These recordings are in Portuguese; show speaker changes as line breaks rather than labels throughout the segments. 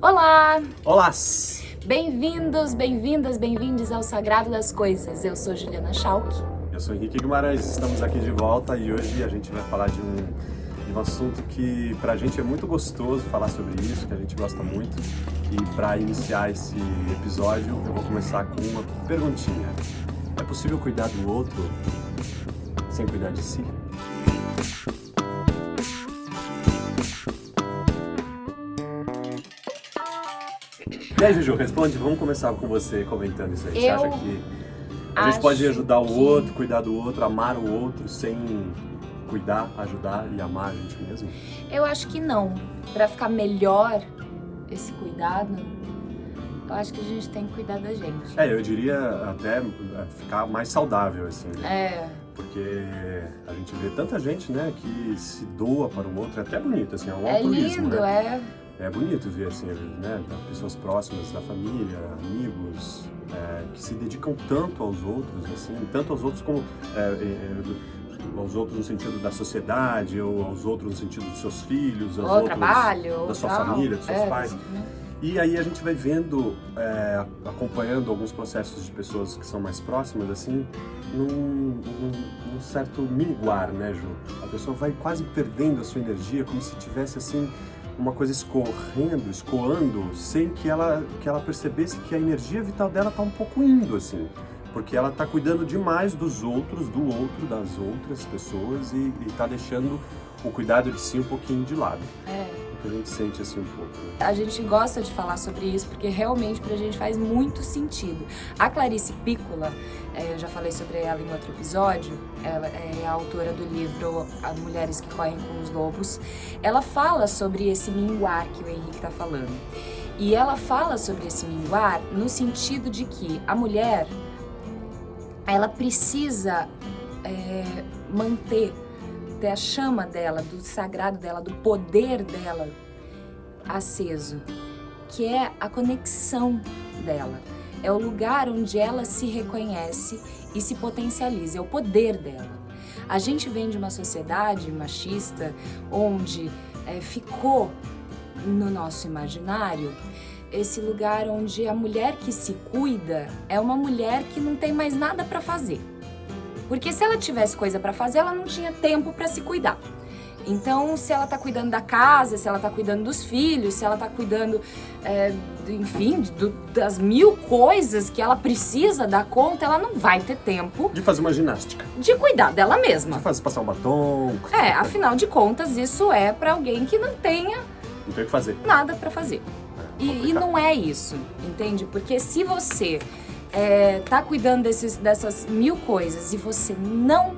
Olá!
Olá!
Bem-vindos, bem-vindas, bem-vindes ao Sagrado das Coisas. Eu sou Juliana Schalk.
Eu sou Henrique Guimarães, estamos aqui de volta e hoje a gente vai falar de um assunto que pra gente é muito gostoso falar sobre isso, que a gente gosta muito. E para iniciar esse episódio eu vou começar com uma perguntinha. É possível cuidar do outro sem cuidar de si? E aí, Juju, responde. Vamos começar com você comentando isso aí. Você acha que a gente pode ajudar o outro, cuidar do outro, amar o outro sem cuidar, ajudar e amar a gente mesmo?
Eu acho que não. Pra ficar melhor esse cuidado, eu acho que a gente tem que cuidar da gente.
Eu diria até ficar mais saudável, assim, né? Porque a gente vê tanta gente, né, que se doa para o outro, é até bonito, assim, é um altruísmo,
lindo,
né? É bonito ver, assim, né, pessoas próximas da família, amigos, que se dedicam tanto aos outros, assim, tanto aos outros como aos outros no sentido da sociedade, ou aos outros no sentido dos seus filhos, aos outros
trabalho,
da sua família, dos seus pais. E aí a gente vai vendo, acompanhando alguns processos de pessoas que são mais próximas, assim, num certo minguar, né, Ju? A pessoa vai quase perdendo a sua energia, como se tivesse, assim, uma coisa escoando, sem que ela percebesse que a energia vital dela tá um pouco indo, assim. Porque ela tá cuidando demais dos outros, do outro, das outras pessoas e tá deixando o cuidado de si um pouquinho de lado. A gente sente assim um pouco, né?
A gente gosta de falar sobre isso porque realmente pra gente faz muito sentido. A Clarice Piccola, eu já falei sobre ela em outro episódio, ela é a autora do livro Mulheres que Correm com os Lobos. Ela fala sobre esse minguar que o Henrique tá falando. E ela fala sobre esse minguar no sentido de que a mulher, ela precisa ter a chama dela, do sagrado dela, do poder dela aceso, que é a conexão dela. É o lugar onde ela se reconhece e se potencializa, é o poder dela. A gente vem de uma sociedade machista onde ficou no nosso imaginário esse lugar onde a mulher que se cuida é uma mulher que não tem mais nada para fazer. Porque se ela tivesse coisa para fazer, ela não tinha tempo para se cuidar. Então, se ela tá cuidando da casa, se ela tá cuidando dos filhos, se ela tá cuidando, enfim, das mil coisas que ela precisa dar conta, ela não vai ter tempo
de fazer uma ginástica,
de cuidar dela mesma.
De passar um batom.
Afinal de contas, isso é para alguém que não tenha
não tem o que fazer.
Nada para fazer. E não é isso, entende? Porque se você tá cuidando dessas mil coisas e você não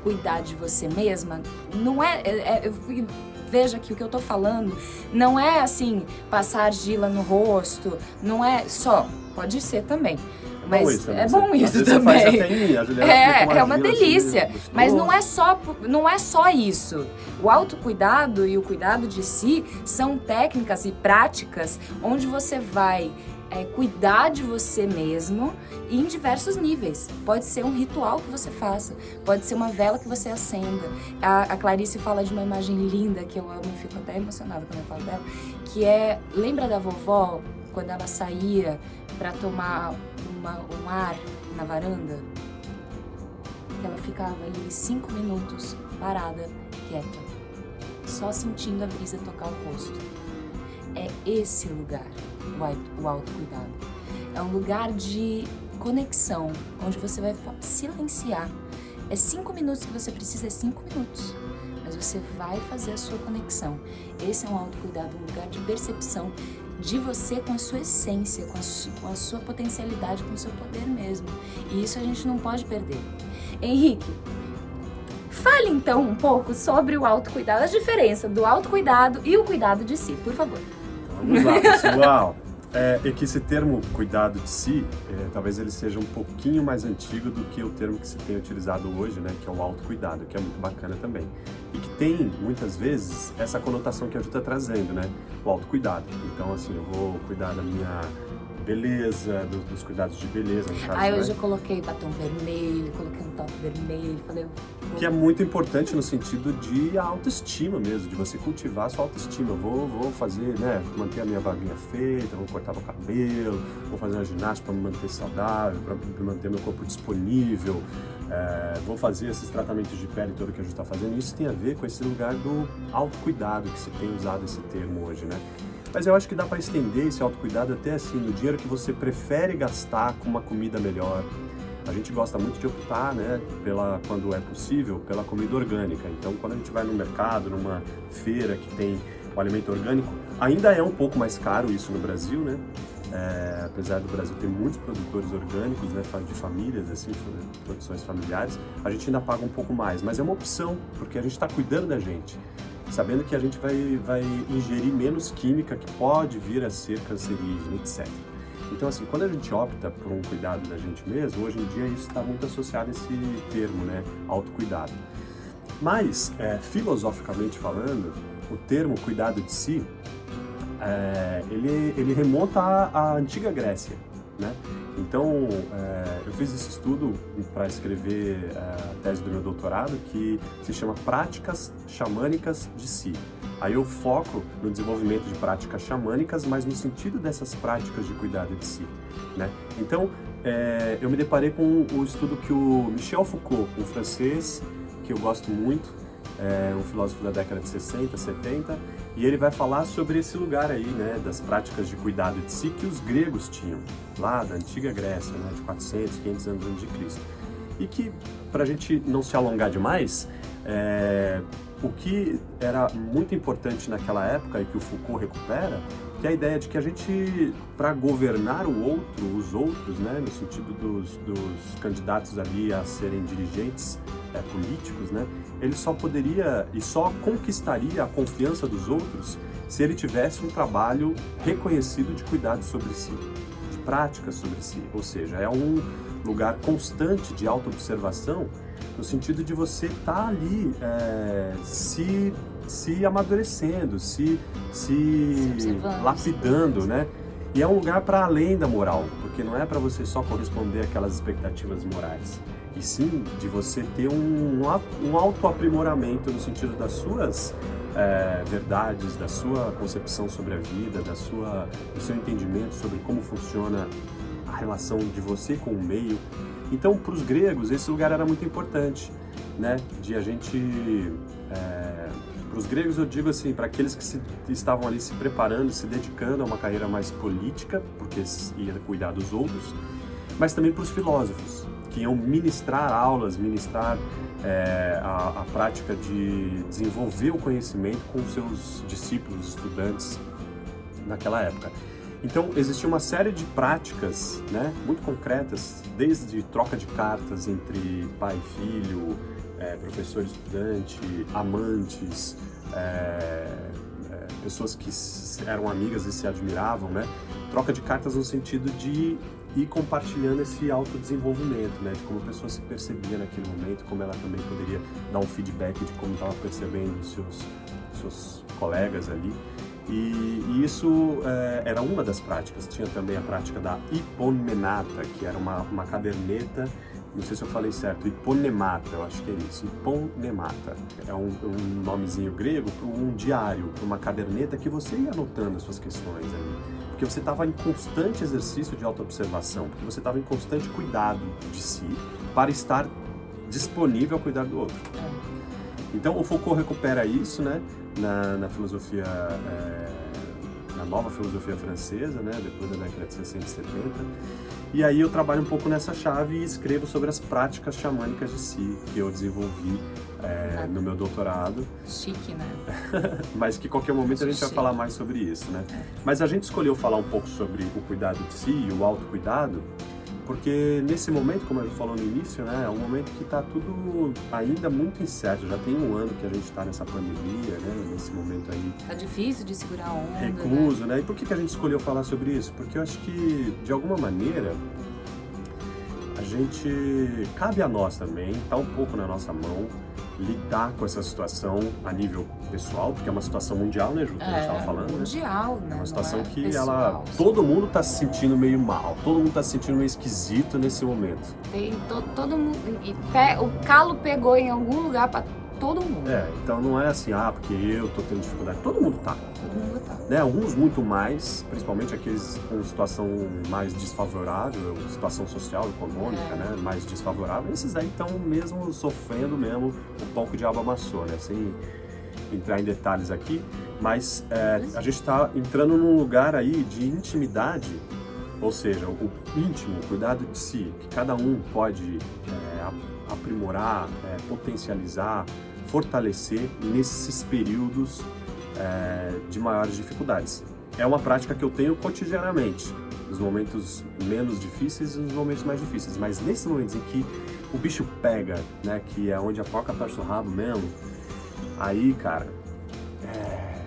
cuidar de você mesma, não veja que o que eu tô falando não é assim, passar argila no rosto, não é só, pode ser também, mas é bom isso também. É uma delícia, assim, mas não é só isso. O autocuidado e o cuidado de si são técnicas e práticas onde você vai cuidar de você mesmo em diversos níveis. Pode ser um ritual que você faça, pode ser uma vela que você acenda. A Clarice fala de uma imagem linda que eu amo e fico até emocionada quando eu falo dela, que lembra da vovó quando ela saía para tomar um ar na varanda? Ela ficava ali 5 minutos parada, quieta, só sentindo a brisa tocar o rosto. É esse lugar, o autocuidado. É um lugar de conexão, onde você vai silenciar. É 5 minutos que você precisa, é 5 minutos. Mas você vai fazer a sua conexão. Esse é um autocuidado, um lugar de percepção de você com a sua essência, com a sua potencialidade, com o seu poder mesmo. E isso a gente não pode perder. Henrique, fale então um pouco sobre o autocuidado, a diferença do autocuidado e o cuidado de si, por favor.
Vamos lá, pessoal. É que esse termo cuidado de si, talvez ele seja um pouquinho mais antigo do que o termo que se tem utilizado hoje, né, que é o autocuidado, que é muito bacana também. E que tem, muitas vezes, essa conotação que a Ju está trazendo, né, o autocuidado. Então, assim, eu vou cuidar da minha beleza, dos cuidados de beleza, no caso,
hoje eu coloquei batom vermelho, coloquei um top vermelho, falei,
Que é muito importante no sentido de autoestima mesmo, de você cultivar a sua autoestima. Vou fazer, né, manter a minha barbinha feita, vou cortar meu cabelo, vou fazer uma ginástica para me manter saudável, para manter meu corpo disponível, vou fazer esses tratamentos de pele todo que a gente está fazendo. Isso tem a ver com esse lugar do autocuidado, que se tem usado esse termo hoje, né? Mas eu acho que dá para estender esse autocuidado até assim, no dinheiro que você prefere gastar com uma comida melhor. A gente gosta muito de optar, né, quando é possível, pela comida orgânica. Então, quando a gente vai no mercado, numa feira que tem o alimento orgânico, ainda é um pouco mais caro isso no Brasil, né? Apesar do Brasil ter muitos produtores orgânicos, né, de famílias, assim, produções familiares, a gente ainda paga um pouco mais. Mas é uma opção, porque a gente está cuidando da gente, sabendo que a gente vai ingerir menos química que pode vir a ser cancerígena, etc. Então, assim, quando a gente opta por um cuidado da gente mesmo, hoje em dia isso está muito associado a esse termo, né, autocuidado. Mas, filosoficamente falando, o termo cuidado de si, ele remonta à antiga Grécia, né? Então, eu fiz esse estudo para escrever a tese do meu doutorado, que se chama Práticas Xamânicas de Si. Aí eu foco no desenvolvimento de práticas xamânicas, mas no sentido dessas práticas de cuidado de si, né? Então, eu me deparei com o estudo que o Michel Foucault, um francês que eu gosto muito, um filósofo da década de 60, 70, e ele vai falar sobre esse lugar aí, né, das práticas de cuidado de si que os gregos tinham, lá da antiga Grécia, né, de 400, 500 anos antes de Cristo. E que, para a gente não se alongar demais, o que era muito importante naquela época e que o Foucault recupera, que é a ideia de que a gente, para governar os outros, né, no sentido dos candidatos ali a serem dirigentes políticos, né, ele só poderia e só conquistaria a confiança dos outros se ele tivesse um trabalho reconhecido de cuidado sobre si, de práticas sobre si, ou seja, é um lugar constante de autoobservação, no sentido de você estar ali se amadurecendo, se lapidando, né? E é um lugar para além da moral, porque não é para você só corresponder àquelas expectativas morais, e sim de você ter um autoaprimoramento no sentido das suas verdades, da sua concepção sobre a vida, do seu entendimento sobre como funciona a relação de você com o meio. Então, para os gregos, esse lugar era muito importante, né? De a gente... para os gregos, eu digo assim, para aqueles que estavam ali se preparando, se dedicando a uma carreira mais política, porque ia cuidar dos outros, mas também para os filósofos, que iam ministrar aulas, ministrar a prática de desenvolver o conhecimento com os seus discípulos, estudantes, naquela época. Então, existia uma série de práticas, né, muito concretas, desde troca de cartas entre pai e filho, professor e estudante, amantes, pessoas que eram amigas e se admiravam, né? Troca de cartas no sentido de ir compartilhando esse autodesenvolvimento, né? De como a pessoa se percebia naquele momento, como ela também poderia dar um feedback de como estava percebendo os seus colegas ali. E isso era uma das práticas. Tinha também a prática da hiponemata, que era uma caderneta, não sei se eu falei certo, hiponemata, eu acho que é isso, hiponemata. É um nomezinho grego para um diário, para uma caderneta que você ia anotando as suas questões ali. Porque você estava em constante exercício de autoobservação, porque você estava em constante cuidado de si para estar disponível a cuidar do outro. Então o Foucault recupera isso, né, na filosofia, na nova filosofia francesa, né, depois da década de 60 e 70. E aí eu trabalho um pouco nessa chave e escrevo sobre as práticas xamânicas de si, que eu desenvolvi no meu doutorado.
Chique, né?
Mas que qualquer momento a gente vai falar mais sobre isso, né? Mas a gente escolheu falar um pouco sobre o cuidado de si e o autocuidado, porque nesse momento, como a gente falou no início, né, é um momento que está tudo ainda muito incerto. Já tem um ano que a gente está nessa pandemia, né, nesse momento aí.
Tá difícil de segurar a onda,
recluso, né? E por que a gente escolheu falar sobre isso? Porque eu acho que, de alguma maneira, cabe a nós também, está um pouco na nossa mão, lidar com essa situação a nível pessoal, porque é uma situação mundial, né, Ju? Que a gente estava falando,
mundial,
né?
né?
É uma situação que
pessoal.
todo mundo está se sentindo meio mal, todo mundo está se sentindo meio esquisito nesse momento.
Tem todo mundo, o calo pegou em algum lugar para todo mundo.
Então não é assim, porque eu tô tendo dificuldade, todo mundo tá.
Todo mundo tá.
Né? Alguns muito mais, principalmente aqueles com situação mais desfavorável, situação social, econômica, né? Mais desfavorável, esses aí estão mesmo sofrendo mesmo o pão que o diabo amassou, né? Sem entrar em detalhes aqui, mas a gente está entrando num lugar aí de intimidade, ou seja, o íntimo, o cuidado de si, que cada um pode aprimorar, potencializar, fortalecer nesses períodos de maiores dificuldades. É uma prática que eu tenho cotidianamente, nos momentos menos difíceis e nos momentos mais difíceis, mas nesses momentos em que o bicho pega, né, que é onde a porca torce o rabo mesmo, aí, cara,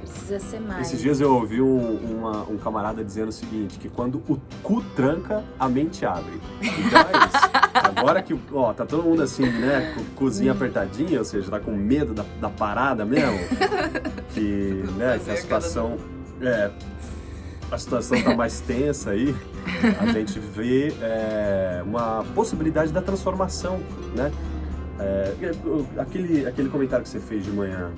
precisa ser mais.
Esses dias eu ouvi um camarada dizendo o seguinte, que quando o cu tranca, a mente abre. Então é isso. Agora que, tá todo mundo assim, né, com o cozinho apertadinho, ou seja, tá com medo da parada mesmo, que, né, que a situação tá mais tensa aí, a gente vê uma possibilidade da transformação, né? Aquele comentário que você fez de manhã,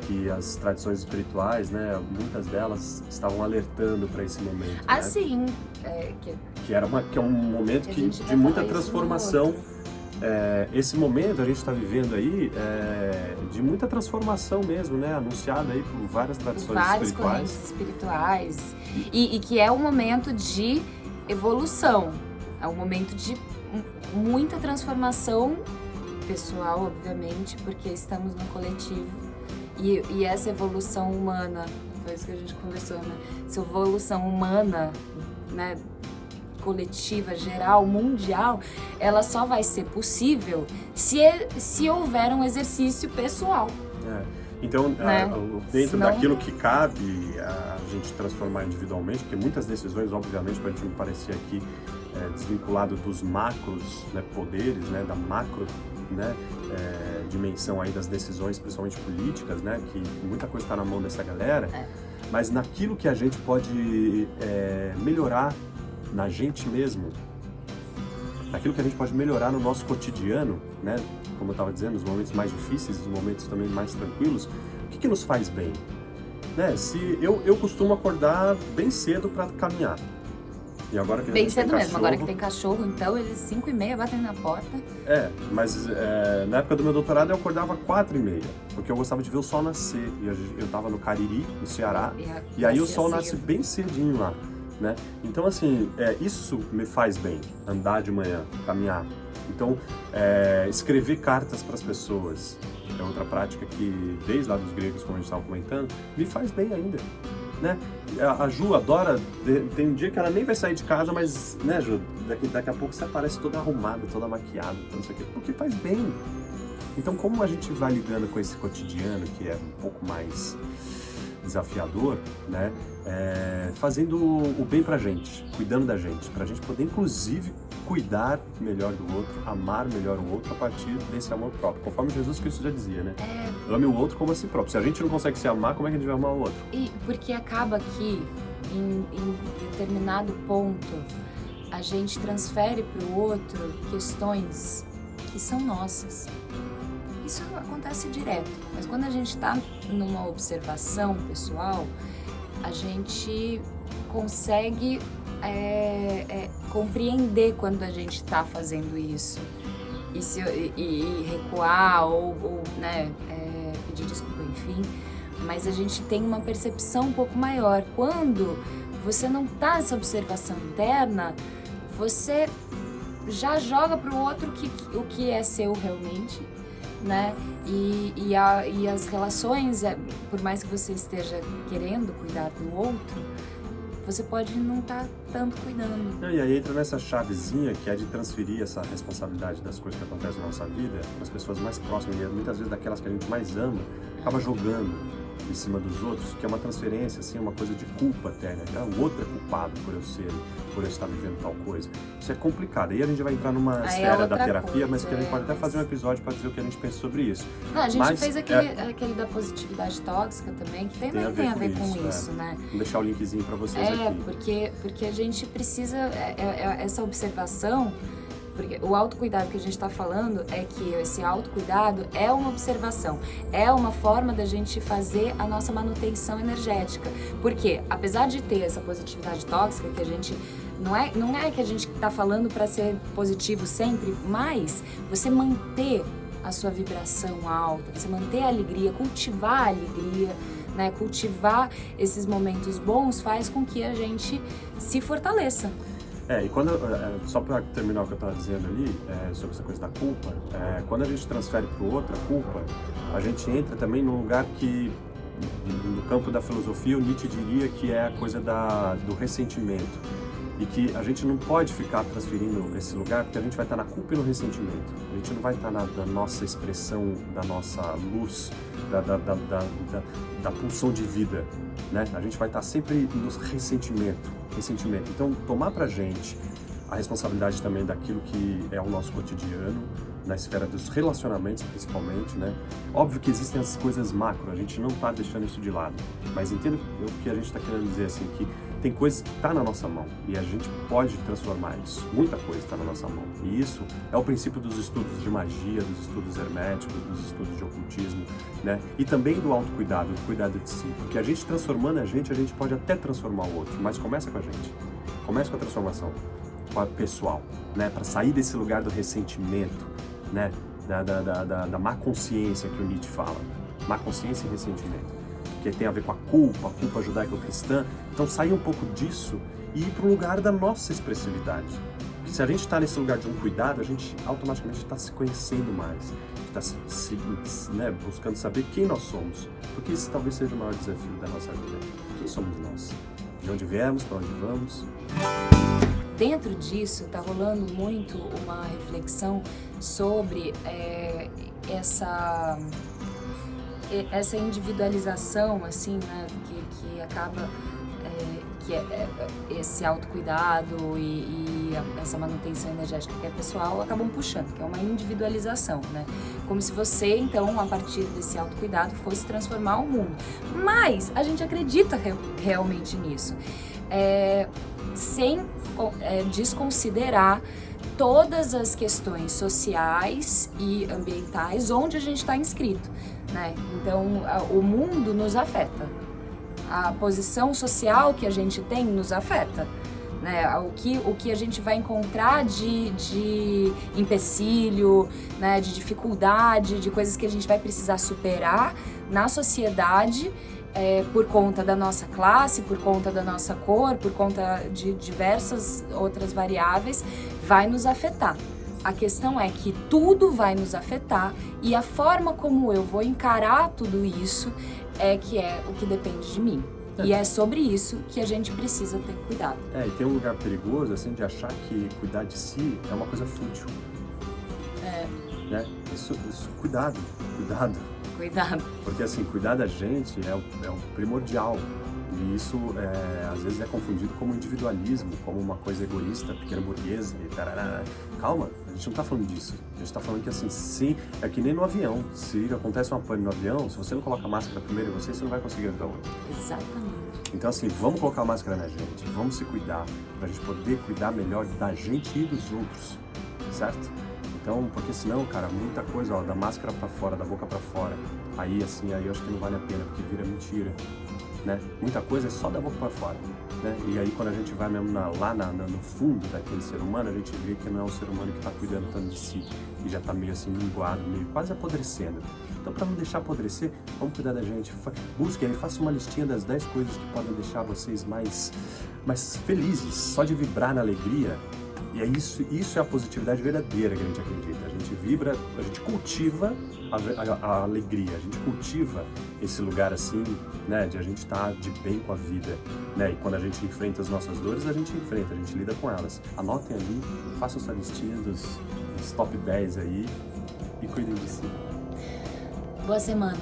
que as tradições espirituais, né, muitas delas estavam alertando para esse momento.
Ah,
né?
Sim.
Que é um momento de muita transformação. Esse momento a gente está vivendo aí de muita transformação mesmo, né? Anunciada aí por várias tradições
correntes espirituais. E que é um momento de evolução. É um momento de muita transformação pessoal, obviamente, porque estamos no coletivo. E essa evolução humana, foi isso que a gente conversou, né? Essa evolução humana, né, coletiva, geral, mundial, ela só vai ser possível se houver um exercício pessoal.
Então,
né?
Dentro daquilo que cabe a gente transformar individualmente, porque muitas decisões, obviamente, para a gente não parecer aqui desvinculado dos macros, né, poderes, né, da macro, né, dimensão aí das decisões, principalmente políticas, né, que muita coisa está na mão dessa galera, mas naquilo que a gente pode melhorar na gente mesmo, naquilo que a gente pode melhorar no nosso cotidiano, né, como eu estava dizendo, nos momentos mais difíceis, nos momentos também mais tranquilos, o que nos faz bem? Né? Se eu costumo acordar bem cedo para caminhar. E agora que
bem cedo mesmo, agora que tem cachorro, então eles 5h30 batem na porta.
Mas na época do meu doutorado eu acordava 4h30, porque eu gostava de ver o sol nascer. E eu tava no Cariri, no Ceará, e aí o sol nasce bem cedinho lá, né? Então assim, isso me faz bem, andar de manhã, caminhar. Então, escrever cartas para as pessoas é outra prática que, desde lá dos gregos, como a gente estava comentando, me faz bem ainda. Né? A Ju adora, tem um dia que ela nem vai sair de casa, mas, né, Ju, daqui a pouco você aparece toda arrumada, toda maquiada, não sei o quê, porque faz bem. Então, como a gente vai lidando com esse cotidiano, que é um pouco mais desafiador, né, fazendo o bem pra gente, cuidando da gente, pra gente poder, inclusive, cuidar melhor do outro, amar melhor o outro a partir desse amor próprio, conforme Jesus Cristo já dizia, né? Ame o outro como a si próprio. Se a gente não consegue se amar, como é que a gente vai amar o outro?
E porque acaba que, em determinado ponto, a gente transfere para o outro questões que são nossas. Isso acontece direto, mas quando a gente está numa observação pessoal, a gente consegue compreender quando a gente está fazendo isso e recuar ou né, pedir desculpa, enfim, mas a gente tem uma percepção um pouco maior. Quando você não está nessa observação interna, você já joga para o outro o que é seu realmente, né? E as relações, por mais que você esteja querendo cuidar do outro, você pode não estar tanto cuidando.
E aí entra nessa chavezinha que é de transferir essa responsabilidade das coisas que acontecem na nossa vida para as pessoas mais próximas, e muitas vezes daquelas que a gente mais ama, acaba jogando em cima dos outros, que é uma transferência, assim, uma coisa de culpa até, né? O outro é culpado por eu estar vivendo tal coisa. Isso é complicado. Aí a gente vai entrar numa esfera da terapia, mas que a gente pode até fazer um episódio para dizer o que a gente pensa sobre isso.
Não, a gente fez aquele da positividade tóxica também, que também tem a ver com isso, né?
Vou deixar o linkzinho para vocês aqui.
Porque a gente precisa, essa observação, porque o autocuidado que a gente está falando é que esse autocuidado é uma observação, é uma forma da gente fazer a nossa manutenção energética. Porque, apesar de ter essa positividade tóxica, que a gente não é que a gente está falando para ser positivo sempre, mas você manter a sua vibração alta, você manter a alegria, cultivar a alegria, né? Cultivar esses momentos bons faz com que a gente se fortaleça.
E quando, só para terminar o que eu estava dizendo ali, sobre essa coisa da culpa, quando a gente transfere para o outro a culpa, a gente entra também num lugar que, no campo da filosofia, o Nietzsche diria que é a coisa do ressentimento. E que a gente não pode ficar transferindo esse lugar, porque a gente vai estar na culpa e no ressentimento. A gente não vai estar na nossa expressão, da nossa luz, da pulsão de vida, né? A gente vai estar sempre no ressentimento. Então, tomar pra gente a responsabilidade também daquilo que é o nosso cotidiano, na esfera dos relacionamentos principalmente, né? Óbvio que existem as coisas macro, a gente não tá deixando isso de lado, mas entendo o que a gente está querendo dizer, assim, que tem coisas que tá na nossa mão e a gente pode transformar isso, muita coisa está na nossa mão, e isso é o princípio dos estudos de magia, dos estudos herméticos, dos estudos de ocultismo, né? E também do autocuidado, do cuidado de si, porque a gente transformando a gente pode até transformar o outro, mas começa com a gente, começa com a transformação pessoal, né? Para sair desse lugar do ressentimento, né? Da má consciência que o Nietzsche fala, má consciência e ressentimento, que tem a ver com a culpa judaico-cristã. Então sair um pouco disso e ir para o lugar da nossa expressividade. Porque se a gente está nesse lugar de um cuidado, a gente automaticamente está se conhecendo mais, está né, buscando saber quem nós somos, porque esse talvez seja o maior desafio da nossa vida. Quem somos nós? De onde viemos, para onde vamos?
Dentro disso, está rolando muito uma reflexão sobre essa individualização, assim, né, que acaba, que é esse autocuidado e essa manutenção energética que é pessoal, acabam puxando, que é uma individualização, né? Como se você, então, a partir desse autocuidado, fosse transformar o mundo. Mas a gente acredita realmente nisso, sem desconsiderar todas as questões sociais e ambientais onde a gente está inscrito, né? Então, o mundo nos afeta, a posição social que a gente tem nos afeta, né? O que a gente vai encontrar de empecilho, né? De dificuldade, de coisas que a gente vai precisar superar na sociedade, por conta da nossa classe, por conta da nossa cor, por conta de diversas outras variáveis, vai nos afetar. A questão é que tudo vai nos afetar e a forma como eu vou encarar tudo isso é o que depende de mim. E é sobre isso que a gente precisa ter cuidado.
E tem um lugar perigoso, assim, de achar que cuidar de si é uma coisa fútil. Né? Isso, cuidado. Porque, assim, cuidar da gente é o primordial. E isso, às vezes, é confundido como individualismo, como uma coisa egoísta, pequena burguesa e tarará. Calma, a gente não tá falando disso. A gente tá falando que, assim, sim, é que nem no avião. Se acontece uma pane no avião, se você não coloca a máscara primeiro em você não vai conseguir ajudar o outro.
Exatamente.
Então, assim, vamos colocar a máscara na gente, vamos se cuidar, pra gente poder cuidar melhor da gente e dos outros, certo? Então, porque senão, cara, muita coisa, da máscara pra fora, da boca pra fora, aí eu acho que não vale a pena, porque vira mentira, né? Muita coisa é só da boca pra fora, né? E aí quando a gente vai mesmo lá no fundo daquele ser humano, a gente vê que não é um ser humano que tá cuidando tanto de si, e já tá meio assim minguado, meio quase apodrecendo. Então, pra não deixar apodrecer, vamos cuidar da gente. Busquem aí, faça uma listinha das 10 coisas que podem deixar vocês mais felizes, só de vibrar na alegria. E é isso é a positividade verdadeira que a gente acredita. A gente vibra, a gente cultiva a alegria, a gente cultiva esse lugar assim, né, de a gente estar de bem com a vida, né, e quando a gente enfrenta as nossas dores, a gente lida com elas. Anotem ali, façam sua listinha dos top 10 aí e cuidem de si.
Boa semana.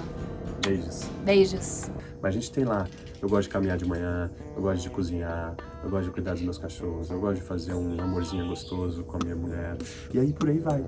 Beijos.
Beijos.
Mas a gente tem lá, eu gosto de caminhar de manhã, eu gosto de cozinhar, eu gosto de cuidar dos meus cachorros, eu gosto de fazer um amorzinho gostoso com a minha mulher. E aí por aí vai.